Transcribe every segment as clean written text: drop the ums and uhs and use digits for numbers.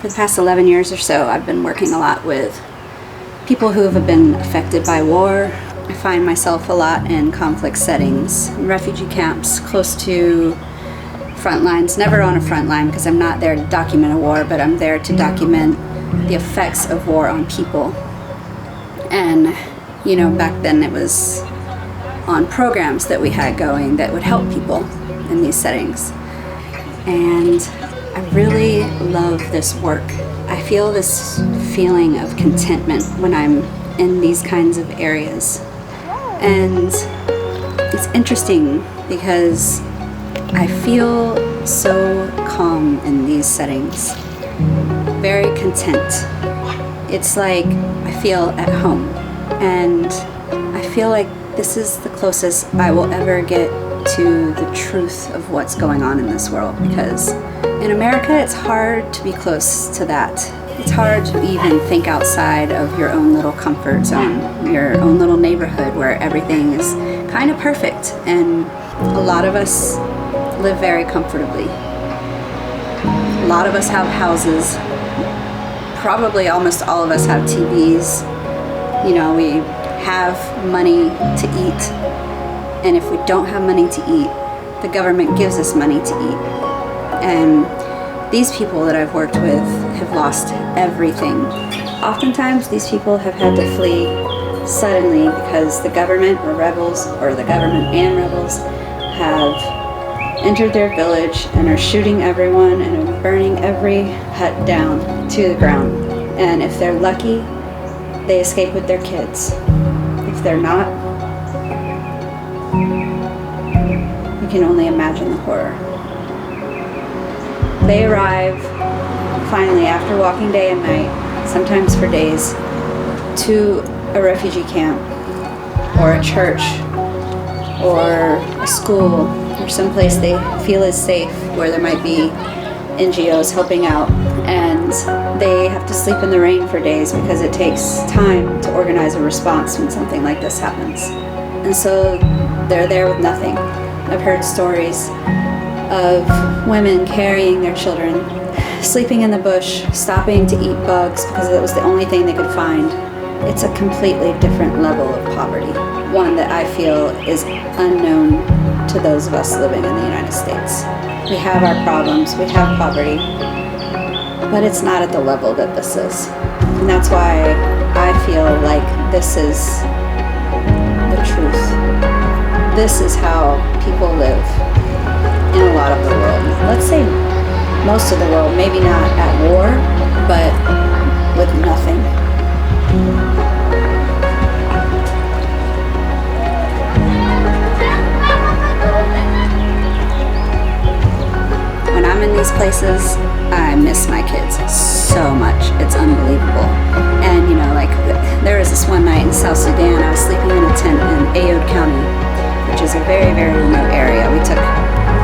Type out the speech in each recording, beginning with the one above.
For the past 11 years or so, I've been working a lot with people who have been affected by war. I find myself a lot in conflict settings, in refugee camps, close to front lines, never on a front line because I'm not there to document a war, but I'm there to document the effects of war on people. And, you know, back then it was on programs that we had going that would help people in these settings. And I really love this work. I feel this feeling of contentment when I'm in these kinds of areas. And it's interesting because I feel so calm in these settings, very content. It's like I feel at home, and I feel like this is the closest I will ever get to the truth of what's going on in this world, because in America it's hard to be close to that. It's hard to even think outside of your own little comfort zone, your own little neighborhood where everything is kind of perfect, and a lot of us live very comfortably. A lot of us have houses. Probably almost all of us have TVs. You know, we have money to eat. And if we don't have money to eat, the government gives us money to eat. And these people that I've worked with have lost everything. Oftentimes, these people have had to flee suddenly because the government or rebels, or the government and rebels, have entered their village and are shooting everyone and are burning every hut down to the ground. And if they're lucky, they escape with their kids. If they're not, you can only imagine the horror. They arrive finally after walking day and night, sometimes for days, to a refugee camp or a church or a school or someplace they feel is safe, where there might be NGOs helping out. And they have to sleep in the rain for days because it takes time to organize a response when something like this happens. And so they're there with nothing. I've heard stories of women carrying their children, sleeping in the bush, stopping to eat bugs because it was the only thing they could find. It's a completely different level of poverty, one that I feel is unknown to those of us living in the United States. We have our problems, we have poverty, but it's not at the level that this is. And that's why I feel like this is the truth. This is how people live in a lot of the world. Let's say most of the world, maybe not at war, but with nothing. When I'm in these places, I miss my kids so much. It's unbelievable. And you know, like, there was this one night in South Sudan, I was sleeping in a tent in Ayoud County, which is a very, very remote area. We took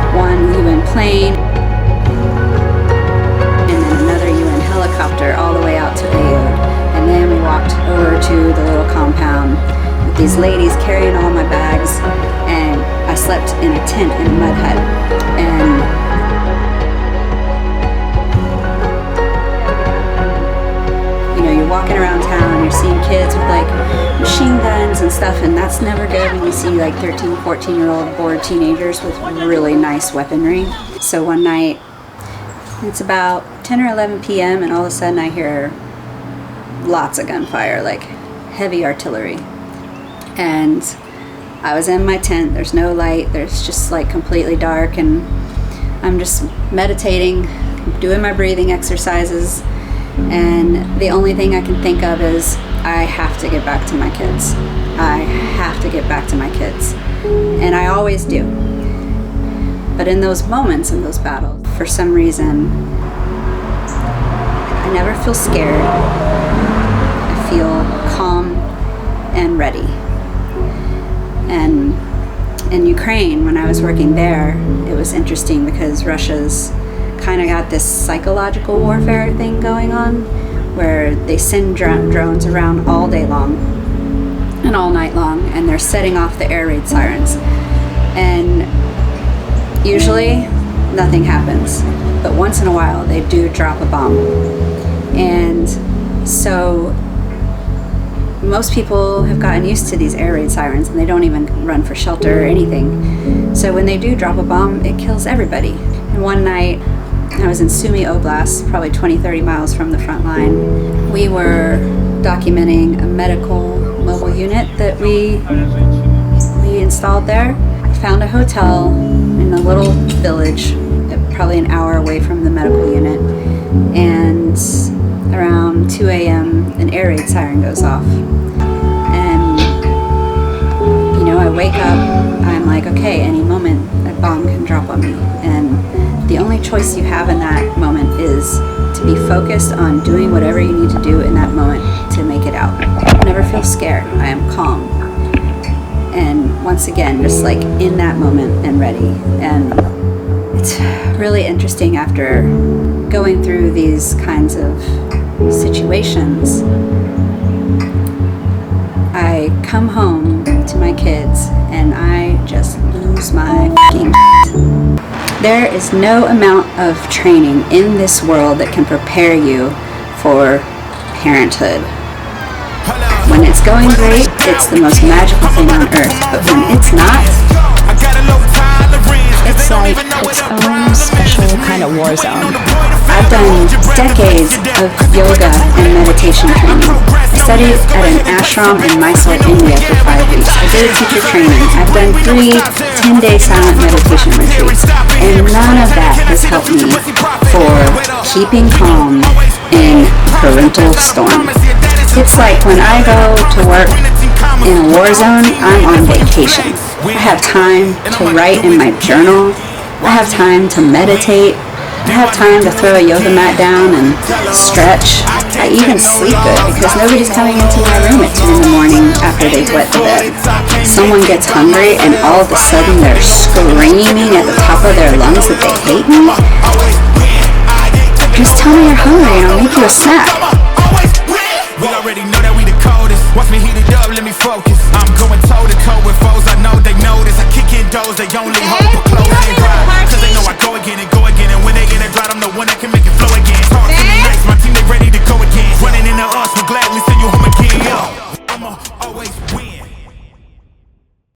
one UN plane and then another UN helicopter all the way out to Ayoud. And then we walked over to the little compound with these ladies carrying all my bags, and I slept in a tent in a mud hut. And you know, you're walking around town, you're seeing kids with like machine guns and stuff, and that's never good when you see like 13, 14-year-old bored teenagers with really nice weaponry. So one night, it's about 10 or 11 p.m. and all of a sudden I hear lots of gunfire, like heavy artillery. And I was in my tent, there's no light, there's just like completely dark, and I'm just meditating, doing my breathing exercises, and the only thing I can think of is I have to get back to my kids. I have to get back to my kids. And I always do. But in those moments, in those battles, for some reason, I never feel scared. I feel calm and ready. And in Ukraine, when I was working there, it was interesting because Russia's kind of got this psychological warfare thing going on, where they send drones around all day long and all night long, and they're setting off the air raid sirens. And usually nothing happens, but once in a while they do drop a bomb. So most people have gotten used to these air raid sirens, and they don't even run for shelter or anything. So when they do drop a bomb, it kills everybody. And one night, I was in Sumy Oblast, probably 20-30 miles from the front line. We were documenting a medical mobile unit that we installed there. I found a hotel in a little village, probably an hour away from the medical unit, and around 2 a.m. an air raid siren goes off. And I wake up, I'm like, okay, any moment a bomb can drop on me. And the only choice you have in that moment is to be focused on doing whatever you need to do in that moment to make it out. I never feel scared. I am calm. And once again, just like in that moment and ready. And it's really interesting after going through these kinds of situations. I come home to my kids and I just lose my fucking shit. There is no amount of training in this world that can prepare you for parenthood. When it's going great, it's the most magical thing on earth, but when it's not, it's like its own special kind of war zone. I've done decades of yoga and meditation training. I studied at an ashram in Mysore, India for 5 weeks. I did a teacher training. I've done 3 10-day silent meditation retreats. And none of that has helped me for keeping calm in parental storm. It's like when I go to work in a war zone, I'm on vacation. I have time to write in my journal. I have time to meditate. I have time to throw a yoga mat down and stretch. I even sleep good because nobody's coming into my room at 2 in the morning after they've wet the bed. Someone gets hungry and all of a sudden they're screaming at the top of their lungs that they hate me. Just tell me you're hungry and I'll make you a snack. We already know that we the coldest. Watch me heat it up, let me focus. I'm going toe to toe with foes, I know they notice. I kick in doors, they only hope for closing. Cause they know I go again and go again. And when they